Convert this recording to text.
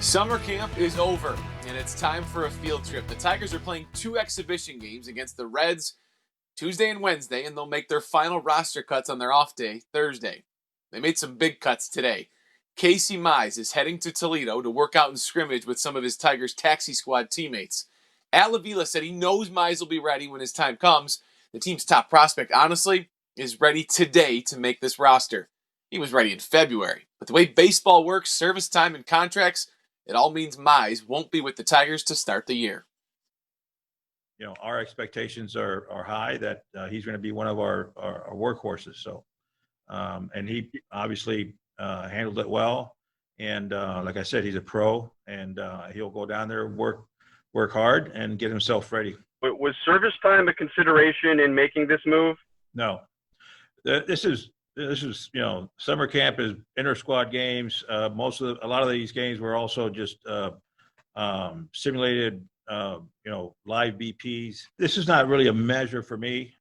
Summer camp is over, and it's time for a field trip. The Tigers are playing 2 exhibition games against the Reds Tuesday and Wednesday, and they'll make their final roster cuts on their off day, Thursday. They made some big cuts today. Casey Mize is heading to Toledo to work out in scrimmage with some of his Tigers taxi squad teammates. Al Avila said he knows Mize will be ready when his time comes. The team's top prospect, honestly, is ready today to make this roster. He was ready in February. But the way baseball works, service time, and contracts, it all means Mize won't be with the Tigers to start the year. Our expectations are high that he's going to be one of our workhorses. So, and he obviously handled it well. And like I said, he's a pro, and he'll go down there, work hard, and get himself ready. But was service time a consideration in making this move? No, this is summer camp is inter squad games. A lot of these games were also just simulated. Live BPs. This is not really a measure for me